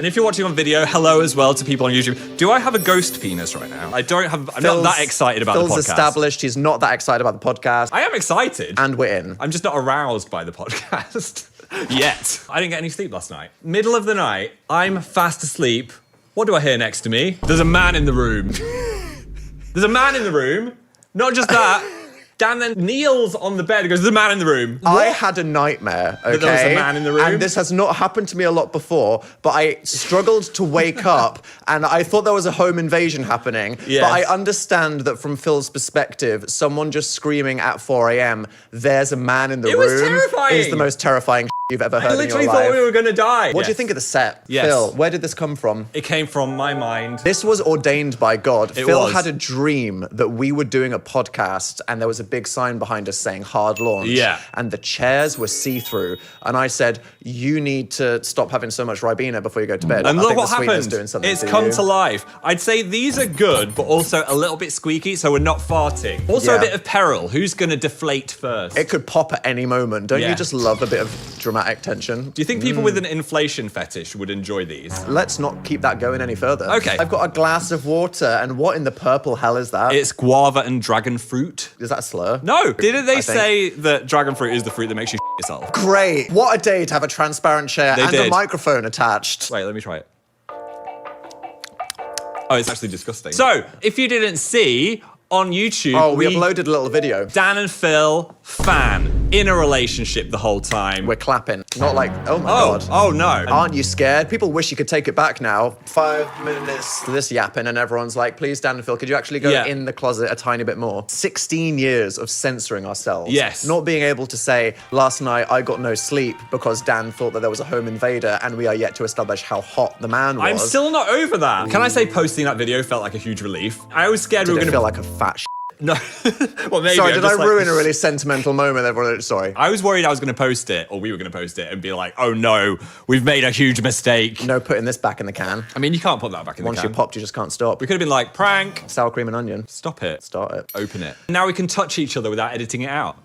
And if you're watching on video, hello as well to people on YouTube. Do I have a ghost penis right now? I'm not that excited about the podcast. Phil's established he's not that excited about the podcast. I am excited. And we're in. I'm just not aroused by the podcast yet. I didn't get any sleep last night. Middle of the night, I'm fast asleep. What do I hear next to me? There's a man in the room. There's a man in the room. Not just that. Dan then kneels on the bed and goes, there's a man in the room. I had a nightmare, okay? That there was a man in the room? And this has not happened to me a lot before, but I struggled to wake up and I thought there was a home invasion happening. Yes. But I understand that from Phil's perspective, someone just screaming at 4 a.m., there's a man in the room. It was terrifying. Is the most terrifying you've ever heard in your life. I literally thought we were gonna die. What do you think of the set? Yes. Phil, where did this come from? It came from my mind. This was ordained by God. Phil was. had a dream that we were doing a podcast and there was a big sign behind us saying hard launch. Yeah. And the chairs were see-through. And I said, you need to stop having so much Ribena before you go to bed. And I look think what the sweetener's happened. doing something It's to come you. to life. I'd say these are good, but also a little bit squeaky, so we're not farting. Also a Yeah. bit of peril. Who's gonna deflate first? It could pop at any moment. Don't Yeah. you just love a bit of dramatic tension? Do you think people with an inflation fetish would enjoy these? Let's not keep that going any further. Okay. I've got a glass of water, and what in the purple hell is that? It's guava and dragon fruit. Is that a slur? No, didn't they I think. say that dragon fruit is the fruit that makes you yourself? Great. What a day to have a transparent chair They and a did. microphone attached. Wait, let me try it. Oh, it's actually disgusting. So, if you didn't see, on YouTube, Oh, we uploaded a little video. Dan and Phil, fan, in a relationship the whole time. We're clapping. Not like, oh my oh, God. oh no. Aren't you scared? People wish you could take it back now. 5 minutes to this yapping and everyone's like, please, Dan and Phil, could you actually go Yeah. in the closet a tiny bit more? 16 years of censoring ourselves. Yes. Not being able to say, last night I got no sleep because Dan thought that there was a home invader and we are yet to establish how hot the man was. I'm still not over that. Can I say posting that video felt like a huge relief? I was scared we Did were it gonna feel like a fat No. Well, maybe. Sorry, I'm did I just like- ruin a really sentimental moment? Everyone, sorry. I was worried I was going to post it, or we were going to post it, and be like, oh no, we've made a huge mistake. No putting this back in the can. I mean, you can't put that back in Once the you can. popped, you just can't stop. We could have been like, prank. Sour cream and onion. Stop it. Start it. Open it. Now we can touch each other without editing it out.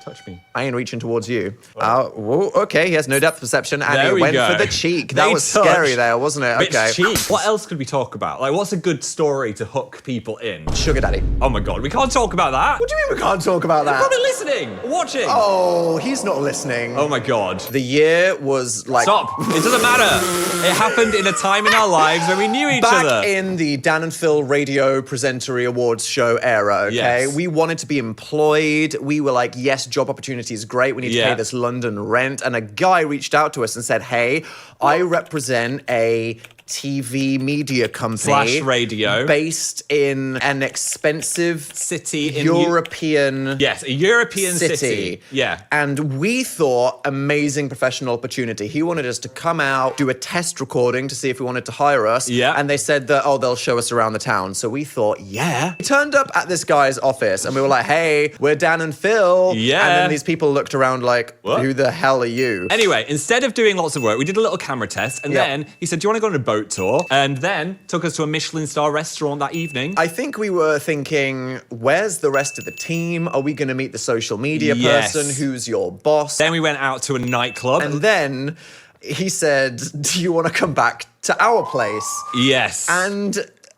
Touch me. I ain't reaching towards you. Whoa, okay, he has no depth perception, and There he we went go. for the cheek. That They was touch. scary there, wasn't it? Bitch Okay. cheek. What else could we talk about? Like, what's a good story to hook people in? Sugar daddy. Oh my god, we can't talk about that. What do you mean we can't talk about They're that? probably listening, watching. Oh, he's not listening. Oh my god. The year was like... Stop. It doesn't matter. It happened in a time in our lives when we knew each Back other. in the Dan and Phil Radio Presentery Awards show era, okay? Yes. We wanted to be employed. We were like, yes, job opportunity is great. We need to Yeah. pay this London rent. And a guy reached out to us and said, hey, I represent a TV media company. / radio. Based in an expensive City in European Yes, a European city. Yeah. And we thought, amazing professional opportunity. He wanted us to come out, do a test recording to see if he wanted to hire us. Yeah. And they said that, oh, they'll show us around the town. So we thought, yeah. We turned up at this guy's office and we were like, hey, we're Dan and Phil. Yeah. And then these people looked around like, What? who the hell are you? Anyway, instead of doing lots of work, we did a little camera test, and Yeah. then he said, do you want to go on a boat tour? And then took us to a Michelin star restaurant that evening. I think we were thinking, where's the rest of the team? Are we going to meet the social media Yes. person? Who's your boss? Then we went out to a nightclub. And then he said, do you want to come back to our place? yes. And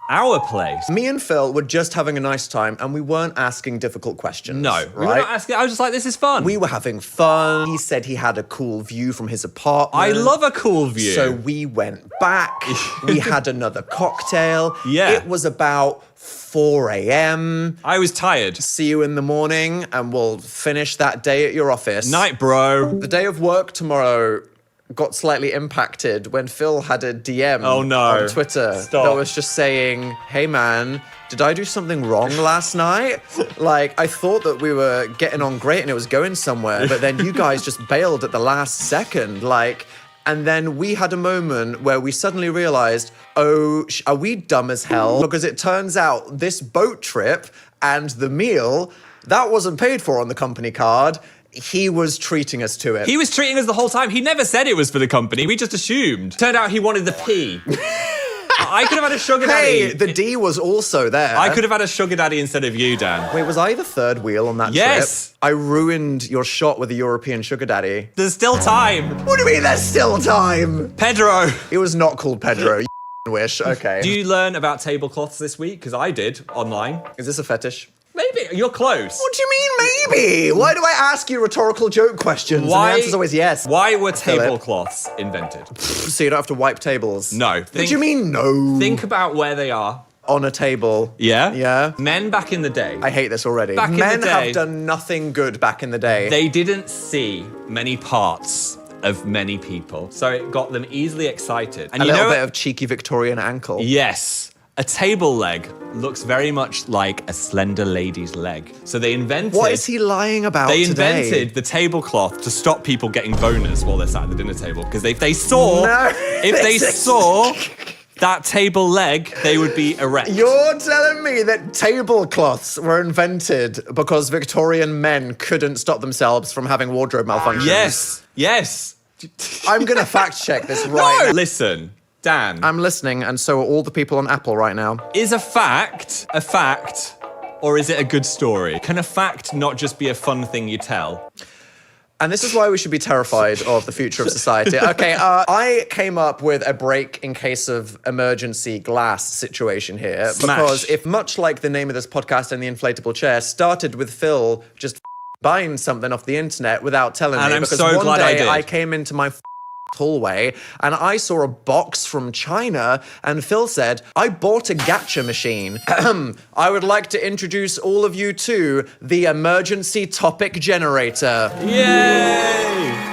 our place. me and Phil were just having a nice time and we weren't asking difficult questions. No, we were right? not asking. I was just like, this is fun. We were having fun. He said he had a cool view from his apartment. I love a cool view. So we went back. We had another cocktail. Yeah. It was about 4 a.m. I was tired. See you in the morning and we'll finish that day at your office. Night, bro. The day of work tomorrow got slightly impacted when Phil had a DM Oh, no. on Twitter Stop. that was just saying, hey man, did I do something wrong last night? Like, I thought that we were getting on great and it was going somewhere, but then you guys just bailed at the last second. Like, and then we had a moment where we suddenly realized, oh, are we dumb as hell? Because it turns out this boat trip and the meal, that wasn't paid for on the company card. He was treating us to it. He was treating us the whole time. He never said it was for the company. We just assumed. Turned out he wanted the pee. I could have had a sugar daddy. Hey, the D was also there. I could have had a sugar daddy instead of you, Dan. Wait, was I the third wheel on that Yes. trip? I ruined your shot with a European sugar daddy. There's still time. What do you mean there's still time? Pedro. It was not called Pedro, you wish. Okay. Do you learn about tablecloths this week? Because I did online. Is this a fetish? Maybe. You're close. What do you mean maybe? Why do I ask you rhetorical joke questions? Why- And the answer's always yes. Why were Philip. tablecloths invented? So you don't have to wipe tables? No. What do you mean no? Think about where they are. On a table. Yeah? Yeah. Men back in the day, I hate this already. Back in the Men day- have done nothing good back in the day. they didn't see many parts of many people. So it got them easily excited. And a you little know, bit of cheeky Victorian ankle. yes, a table leg looks very much like a slender lady's leg. So they invented... What is he lying about They today? invented the tablecloth to stop people getting boners while they're sat at the dinner table. Because if they saw... No, if they this is- saw that table leg, they would be erect. You're telling me that tablecloths were invented because Victorian men couldn't stop themselves from having wardrobe malfunctions? Yes, yes. I'm going to fact check this right now. Listen, Dan, I'm listening, and so are all the people on Apple right now. is a fact, or is it a good story? Can a fact not just be a fun thing you tell? And this is why we should be terrified of the future of society. Okay, I came up with a break in case of emergency glass situation here. Smash. Because if, much like the name of this podcast and the inflatable chair, started with Phil just buying something off the internet without telling And me. I'm Because so one glad I day did. I came into my hallway and I saw a box from China and Phil said, I bought a gacha machine. I would like to introduce all of you to the emergency topic generator. Yay!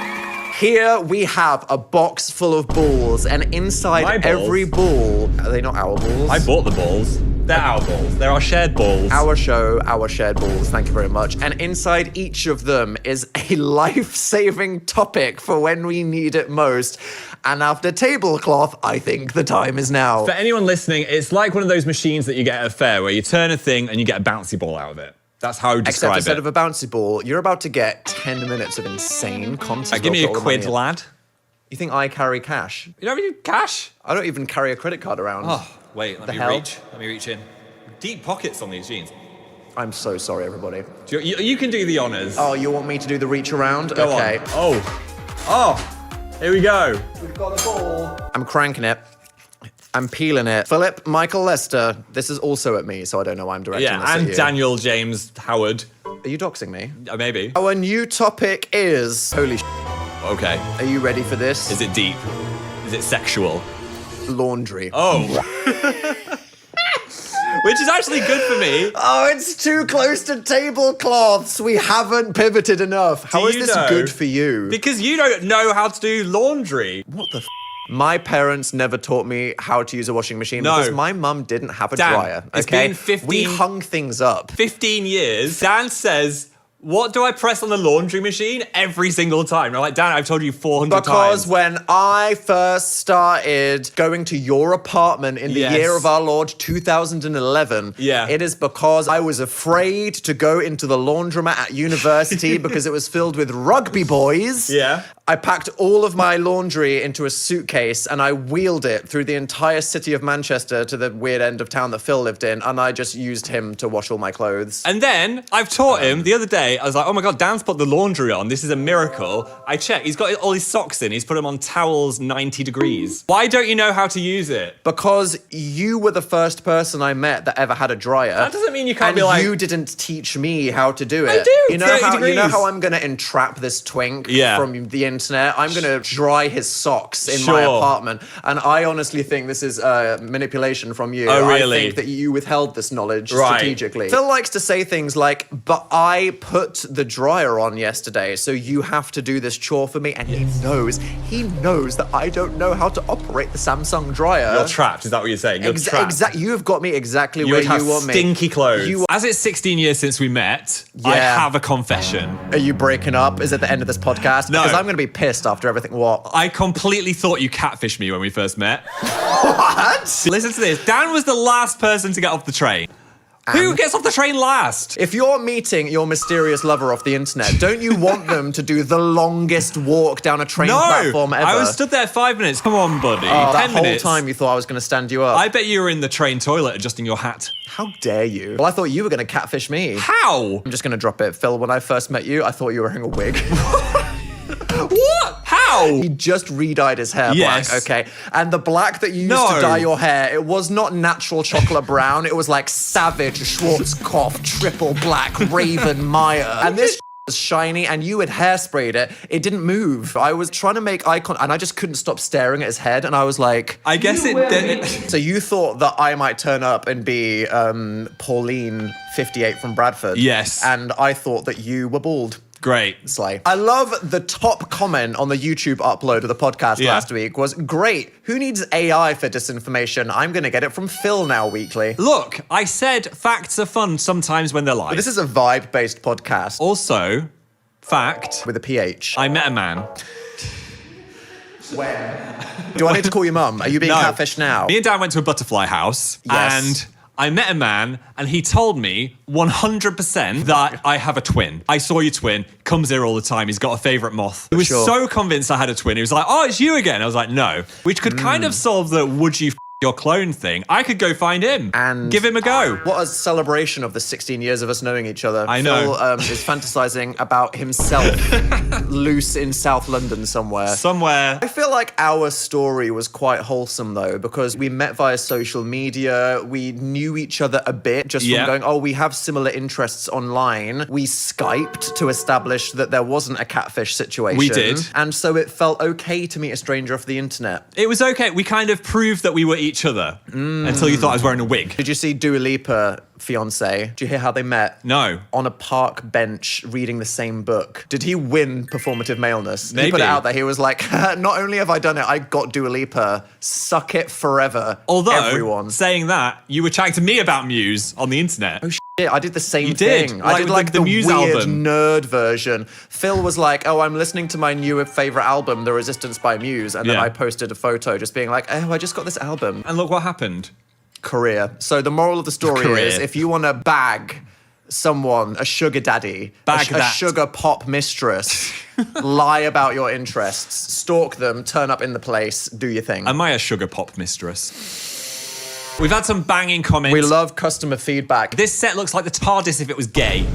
Here we have a box full of balls, and inside My balls? every ball, are they not our balls? I bought the balls. They're our balls. They're our shared balls. Our show, our shared balls, thank you very much. And inside each of them is a life-saving topic for when we need it most. And after tablecloth, I think the time is now. For anyone listening, it's like one of those machines that you get at a fair where you turn a thing and you get a bouncy ball out of it. That's how I would Except describe instead it. of a bouncy ball, you're about to get 10 minutes of insane content. Give me a I'll put all the money quid, in. lad. You think I carry cash? You don't have any cash? I don't even carry a credit card around. Oh, wait, let The me hell? reach. Let me reach in. Deep pockets on these jeans. I'm so sorry, everybody. You can do the honors. Oh, you want me to do the reach around? Go okay. on. Oh, here we go. We've got the ball. I'm cranking it. I'm peeling it. Philip, Michael Lester. This is also at me, so I don't know why I'm directing this Yeah, at and you. Daniel James Howard. Are you doxing me? Maybe. Our new topic is... Holy sh**. Okay. Are you ready for this? Is it deep? Is it sexual? Laundry. Oh. Which is actually good for me. Oh, it's too close to tablecloths. We haven't pivoted enough. How is you this know? good for you? Because you don't know how to do laundry. What the f***? My parents never taught me how to use a washing machine No. because my mum didn't have a Dan, dryer. it's Okay, been 15 we hung things up. 15 years. Dan says, what do I press on the laundry machine every single time? I'm like, Dan, I've told you 400 Because times. when I first started going to your apartment in the Yes. year of our Lord 2011, Yeah. it is because I was afraid to go into the laundromat at university because it was filled with rugby boys. Yeah. I packed all of my laundry into a suitcase and I wheeled it through the entire city of Manchester to the weird end of town that Phil lived in, and I just used him to wash all my clothes. And then I've taught him the other day, I was like, oh my God, Dan's put the laundry on. This is a miracle. I checked. He's got all his socks in. He's put them on towels 90 degrees. Why don't you know how to use it? Because you were the first person I met that ever had a dryer. That doesn't mean you can't and be like- you didn't teach me how to do it. I do, You know 30 how you know degrees. how I'm gonna entrap this twink Yeah. from the internet? I'm gonna dry his socks in my Sure. apartment. And I honestly think this is manipulation from you. Oh, really? I think that you withheld this knowledge Right. strategically. Phil likes to say things like, but I put the dryer on yesterday, so you have to do this chore for me. And he knows that I don't know how to operate the Samsung dryer. You're trapped. Is that what you're saying? You're trapped. You have got me exactly You where would have you want me. stinky clothes. You- As it's 16 years since we met, I Yeah. have a confession. Are you breaking up? Is it the end of this podcast? No. Because I'm going to be pissed after everything. What? I completely thought you catfished me when we first met. What? Listen to this. Dan was the last person to get off the train. Who gets off the train last? If you're meeting your mysterious lover off the internet, don't you want them to do the longest walk down a train platform ever? I was stood there 5 minutes. Come on, buddy. Oh, 10 that whole minutes. time you thought I was going to stand you up. I bet you were in the train toilet adjusting your hat. How dare you? Well, I thought you were going to catfish me. How? I'm just going to drop it. Phil, when I first met you, I thought you were wearing a wig. What? How? He just re-dyed his hair Yes. black, okay? And the black that you used to dye your hair, it was not natural chocolate brown. It was like Savage, Schwarzkopf, triple black, Raven Meyer. And this was shiny, and you had hairsprayed it. It didn't move. I was trying to make eye contact, and I just couldn't stop staring at his head, and I was like... I guess it did. So you thought that I might turn up and be Pauline, 58 from Bradford. Yes. And I thought that you were bald. Great. Slay. I love the top comment on the YouTube upload of the podcast last week was, great, who needs AI for disinformation? I'm going to get it from Phil now weekly. Look, I said facts are fun sometimes when they're lies. But this is a vibe-based podcast. Also, fact, With a PH. I met a man. When? Do I need to call your mum? Are you being catfished now? Me and Dan went to a butterfly house, Yes. and I met a man, and he told me 100% that I have a twin. I saw your twin, comes here all the time, he's got a favourite moth. He was so convinced I had a twin, he was like, oh, it's you again. I was like, no. Which could kind of solve the would you your clone thing. I could go find him and give him a go. What a celebration of the 16 years of us knowing each other. I know. Phil is fantasizing about himself loose in South London somewhere. I feel like our story was quite wholesome though, because we met via social media. We knew each other a bit just from going, oh, we have similar interests online. We Skyped to establish that there wasn't a catfish situation. We did. And so it felt okay to meet a stranger off the internet. It was okay. We kind of proved that we were each other until you thought I was wearing a wig. Did you see Dua Lipa, fiance? Did you hear how they met? No. On a park bench reading the same book. Did he win performative maleness? Maybe. He put it out there. He was like, not only have I done it, I got Dua Lipa. Suck it forever. Although, everyone. saying that, you were chatting to me about Muse on the internet. Oh, shit, I did the same You thing. did. I did like the the Muse weird album. nerd version. Phil was like, oh, I'm listening to my new favorite album, The Resistance by Muse. And then I posted a photo just being like, oh, I just got this album. And look what happened. Career. So the moral of the story is, if you want to bag someone, a sugar daddy, a sugar pop mistress, lie about your interests, stalk them, turn up in the place, do your thing. Am I a sugar pop mistress? We've had some banging comments. We love customer feedback. This set looks like the TARDIS if it was gay.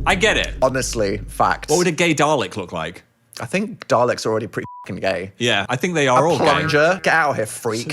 I get it. Honestly, facts. What would a gay Dalek look like? I think Daleks are already pretty f***ing gay. Yeah, I think they are all Plunger, gay. get out of here, freak.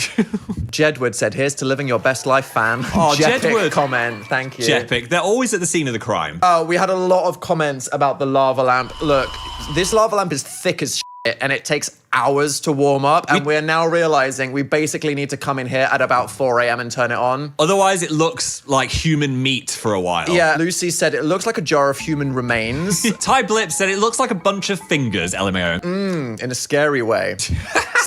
Jedward said, here's to living your best life, fan. Oh, Jepic Jedward. comment, thank you. Jepic. They're always at the scene of the crime. Oh, we had a lot of comments about the lava lamp. Look, this lava lamp is thick as shit, and it takes hours to warm up, and we're now realizing we basically need to come in here at about 4 a.m. and turn it on. Otherwise, it looks like human meat for a while. Yeah, Lucy said it looks like a jar of human remains. Ty Blip said it looks like a bunch of fingers, LMAO. In a scary way.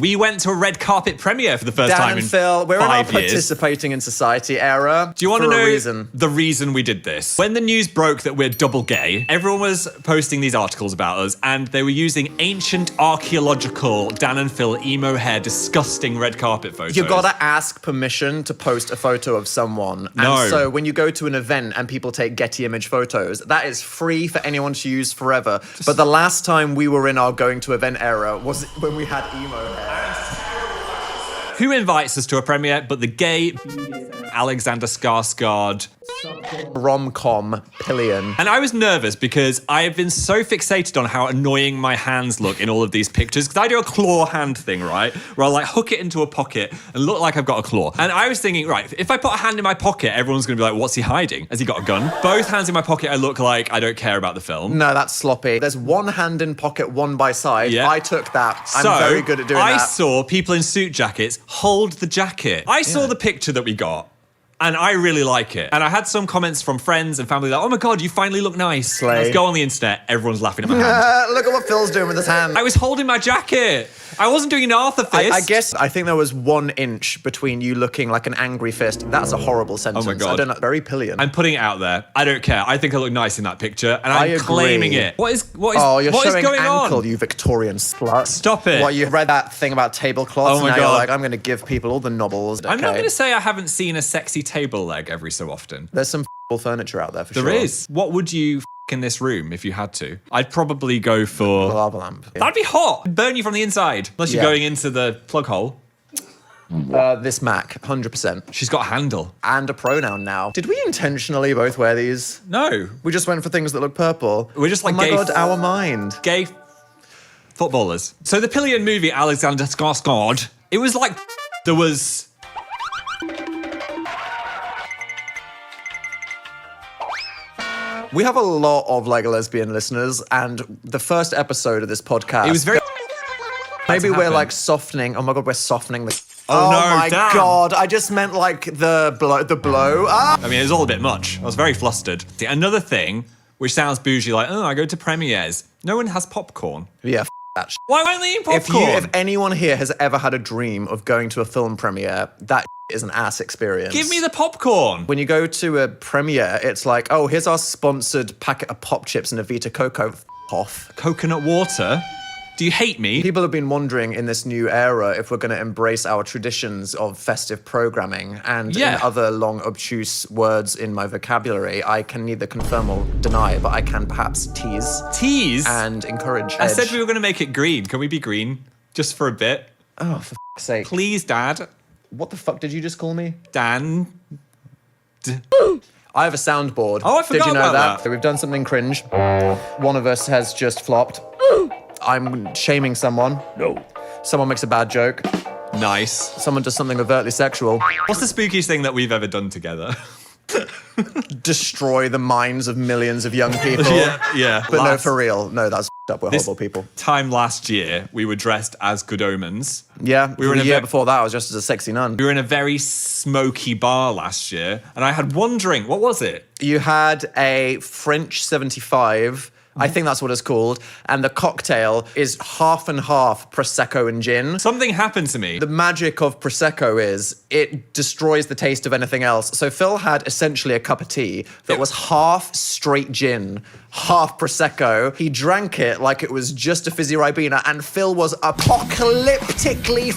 We went to a red carpet premiere for the first time in Dan&phil, we're in our 5 years. participating in society era. Do you want to for know a reason. the reason we did this? When the news broke that we're double gay, everyone was posting these articles about us, and they were using ancient archaeological Dan&phil emo hair disgusting red carpet photos. You gotta ask permission to post a photo of someone. No. And so when you go to an event and people take Getty image photos, that is free for anyone to use forever. But the last time we were in our going to event era was when we had emo hair. Who invites us to a premiere but the gay Alexander Skarsgård? Rom-com pillion. And I was nervous because I have been so fixated on how annoying my hands look in all of these pictures. Because I do a claw hand thing, right? Where I like hook it into a pocket and look like I've got a claw. And I was thinking, right, if I put a hand in my pocket, everyone's going to be like, what's he hiding? Has he got a gun? Both hands in my pocket, I look like I don't care about the film. No, that's sloppy. There's one hand in pocket, one by side. Yeah. I took that. I'm very good at doing I that. saw people in suit jackets hold the jacket. I saw the picture that we got. And I really like it. And I had some comments from friends and family like, oh my God, you finally look nice. Slay. Let's go on the internet. Everyone's laughing at my hand. Look at what Phil's doing with his hand. I was holding my jacket. I wasn't doing an Arthur fist. I think there was 1 inch between you looking like an angry fist. That's a horrible sentence. Oh my God. I don't know. Very pillion. I'm putting it out there. I don't care. I think I look nice in that picture, and I'm claiming it. What is Oh, you're what is showing going ankle, on? you Victorian slut. Stop it. Well, you read that thing about tablecloths, Oh my now God. you're like, I'm going to give people all the nobbles. I'm not Okay. going to say I haven't seen a sexy table leg every so often. There's some furniture out there for sure. There is. What would you in this room if you had to? I'd probably go for... Lava lamp. Yeah. That'd be hot. It'd burn you from the inside. Unless you're going into the plug hole. This Mac, 100%. She's got a handle. And a pronoun now. Did we intentionally both wear these? No. We just went for things that look purple. We're just like oh my gay... God, our mind. Gay footballers. So the Pillion movie, Alexander Skarsgård, it was like... There was... We have a lot of like lesbian listeners, and the first episode of this podcast... It was very... Maybe we're like softening. Oh my God, we're softening the... Oh, no, my damn. God, I just meant like the blow. Ah! I mean, it was all a bit much. I was very flustered. Another thing, which sounds bougie, like, oh, I go to premieres. No one has popcorn. Yeah, that Why won't they eat popcorn? If anyone here has ever had a dream of going to a film premiere, that is an ass experience. Give me the popcorn. When you go to a premiere, it's like, oh, here's our sponsored packet of pop chips and a Vita Coco. Off. Coconut water? Do you hate me? People have been wondering in this new era if we're going to embrace our traditions of festive programming, and in other long, obtuse words in my vocabulary, I can neither confirm or deny, but I can perhaps tease. Tease? And encourage. I said we were going to make it green. Can we be green? Just for a bit? Oh, for f***'s sake. Please, Dad. What the fuck did you just call me? Dan. I have a soundboard. Oh, I forgot Did you know about that? that. So we've done something cringe. One of us has just flopped. I'm shaming someone. No. Someone makes a bad joke. Nice. Someone does something overtly sexual. What's the spookiest thing that we've ever done together? Destroy the minds of millions of young people. yeah. But no, for real. No, that's f***ed up. We're horrible people. Time last year, we were dressed as good omens. Yeah, We were in the a year ve- before that, I was just as a sexy nun. We were in a very smoky bar last year, and I had one drink. What was it? You had a French 75, I think that's what it's called, and the cocktail is half and half Prosecco and gin. Something happened to me. The magic of Prosecco is it destroys the taste of anything else. So Phil had essentially a cup of tea that was half straight gin, half Prosecco. He drank it like it was just a fizzy Ribena, and Phil was apocalyptically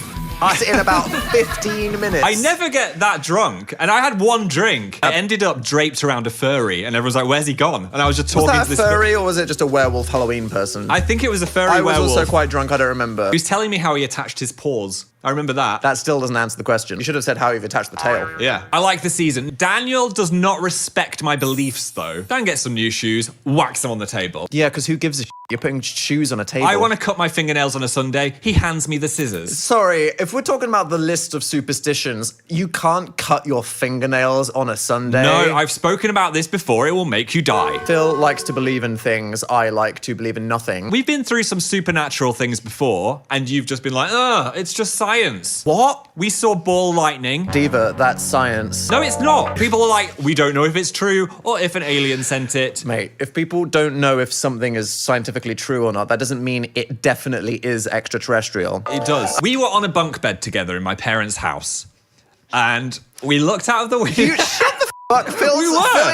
in about 15 minutes. I never get that drunk, and I had one drink. I ended up draped around a furry, and everyone's like, "Where's he gone?" And I was just Was talking that to a this. furry, or was it just a werewolf Halloween person? I think it was a furry I was werewolf. also quite drunk, I don't remember. He was telling me how he attached his paws. I remember that. That still doesn't answer the question. You should have said how you've attached the tail. Yeah. I like the season. Daniel does not respect my beliefs, though. Dan gets some new shoes, whacks them on the table. Yeah, because who gives a shit? You're putting shoes on a table. I want to cut my fingernails on a Sunday. He hands me the scissors. Sorry, if we're talking about the list of superstitions, you can't cut your fingernails on a Sunday. No, I've spoken about this before. It will make you die. Phil likes to believe in things. I like to believe in nothing. We've been through some supernatural things before, and you've just been like, ugh, it's just science. What? We saw ball lightning. Diva, that's science. No, it's not. People are like, we don't know if it's true or if an alien sent it. Mate, if people don't know if something is scientifically true or not, that doesn't mean it definitely is extraterrestrial. It does. We were on a bunk bed together in my parents' house, and we looked out of the window. You shut the fuck. Phil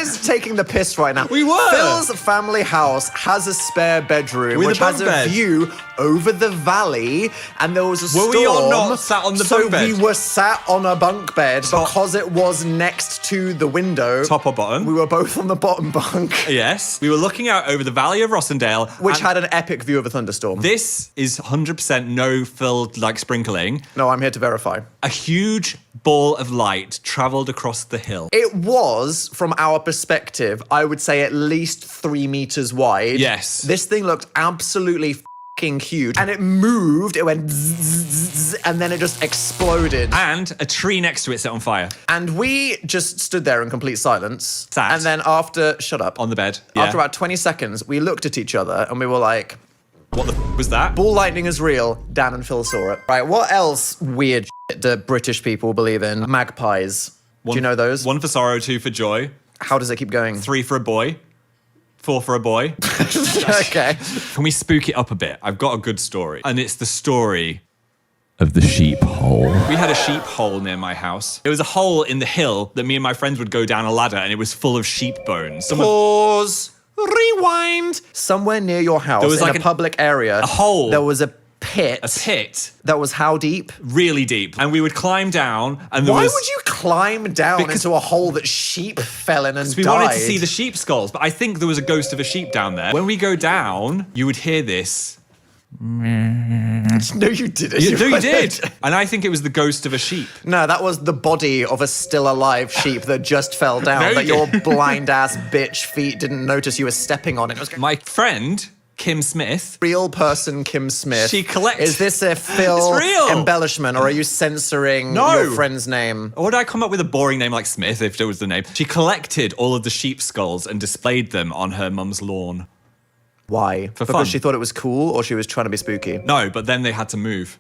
is taking the piss right now. We were. Phil's family house has a spare bedroom With a which has bunk a bed. view over the valley, and there was a storm. Were we all not sat on the bunk bed? So we were sat on a bunk bed because it was next to the window. Top or bottom? We were both on the bottom bunk. Yes. We were looking out over the valley of Rossendale. Which and had an epic view of a thunderstorm. This is 100% no filled like sprinkling. No, I'm here to verify. A huge ball of light travelled across the hill. It was, from our perspective, I would say at least 3 meters wide. Yes. This thing looked absolutely fucking huge. And it moved, it went zzz, and then it just exploded. And a tree next to it set on fire. And we just stood there in complete silence. Sat. And then after, shut up. On the bed. Yeah. After about 20 seconds, we looked at each other and we were like, What the was that? ball lightning is real. Dan and Phil saw it. Right, what else weird shit do British people believe in? Magpies. Do you know those? 1 for sorrow, 2 for joy, How does it keep going? 3 for a boy, 4 for a boy. Okay. Can we spook it up a bit? I've got a good story. And it's the story of the sheep hole. We had a sheep hole near my house. It was a hole in the hill that me and my friends would go down a ladder, and it was full of sheep bones. Pause. Rewind. Somewhere near your house, There was in like a public area, a hole. there was a pit. A pit. That was how deep? Really deep. And we would climb down, and there Why was... would you climb down Because- into a hole that sheep fell in and We died? wanted to see the sheep skulls, but I think there was a ghost of a sheep down there. When we go down, you would hear this. No, you didn't. No, you did. And I think it was the ghost of a sheep. No, that was the body of a still alive sheep that just fell down. No, that you your didn't. blind ass bitch feet didn't notice you were stepping on it. It was My friend, Kim Smith, real person Kim Smith. She collects- Is this a Phil It's real. embellishment, or are you censoring No. your friend's name? or would I come up with a boring name like Smith if it was the name? She collected all of the sheep skulls and displayed them on her mum's lawn. Why? For because fun. she thought it was cool, or she was trying to be spooky? No, but then they had to move.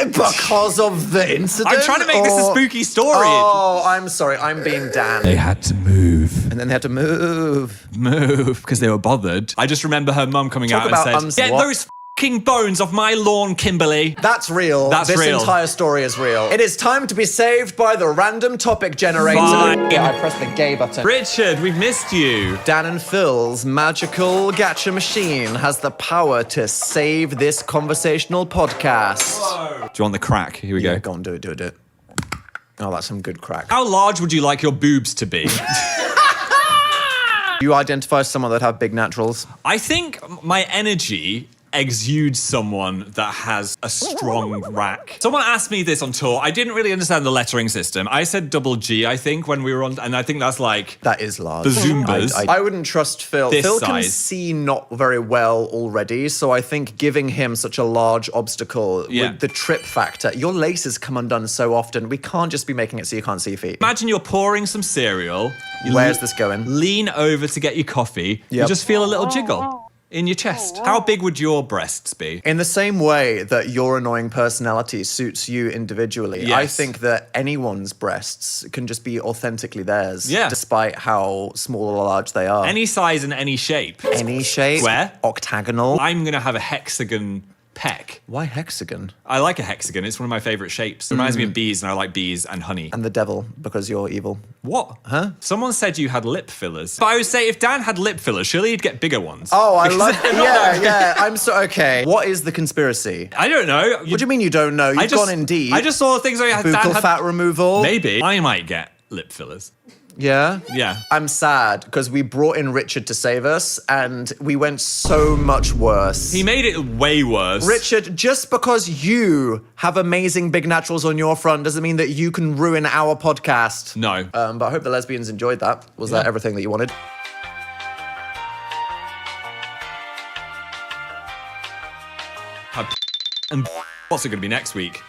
Because of the incident? I'm trying to make this a or- spooky story. Oh, I'm sorry. I'm being Dan. They had to move. And then they had to move. Move, because they were bothered. I just remember her mum coming Talk out about and said, "Get what? those f***ing bones off my lawn, Kimberly." That's real. That's this real. entire story is real. It is time to be saved by the random topic generator. Fine. Yeah, I pressed the gay button. Richard, we've missed you. Dan and Phil's magical gacha machine has the power to save this conversational podcast. Do you want the crack? Here we Yeah, go. go on, do it. Oh, that's some good crack. How large would you like your boobs to be? You identify as someone that have big naturals. I think my energy exudes someone that has a strong rack. Someone asked me this on tour. I didn't really understand the lettering system. I said double G, I think, when we were on, and I think that's like That is large. the Zumbas. I wouldn't trust Phil. This Phil can size. see not very well already, so I think giving him such a large obstacle Yeah. with the trip factor, your laces come undone so often. We can't just be making it so you can't see feet. Imagine you're pouring some cereal. You Where's this going? Lean over to get your coffee. You Yep. just feel a little jiggle in your chest. How big would your breasts be? In the same way that your annoying personality suits you individually, I Yes. think that anyone's breasts can just be authentically theirs, Yeah. despite how small or large they are. Any size and any shape. Any shape, Square? octagonal. I'm gonna have a hexagon peck. Why hexagon? I like a hexagon. It's one of my favorite shapes. It reminds me of bees, and I like bees and honey. And the devil, because you're evil. What? Huh? Someone said you had lip fillers. But I would say if Dan had lip fillers, surely he'd get bigger ones. Oh, I Because love. they're not that Yeah. I'm so okay. What is the conspiracy? I don't know. What do you mean you don't know? You've gone in deep. I just saw things where Dan buccal had... fat removal. Maybe. I might get lip fillers. Yeah. Yeah. I'm sad because we brought in Richard to save us, and we went so much worse. He made it way worse. Richard, just because you have amazing big naturals on your front doesn't mean that you can ruin our podcast. No. But I hope the lesbians enjoyed that. Was that everything that you wanted? And what's it going to be next week?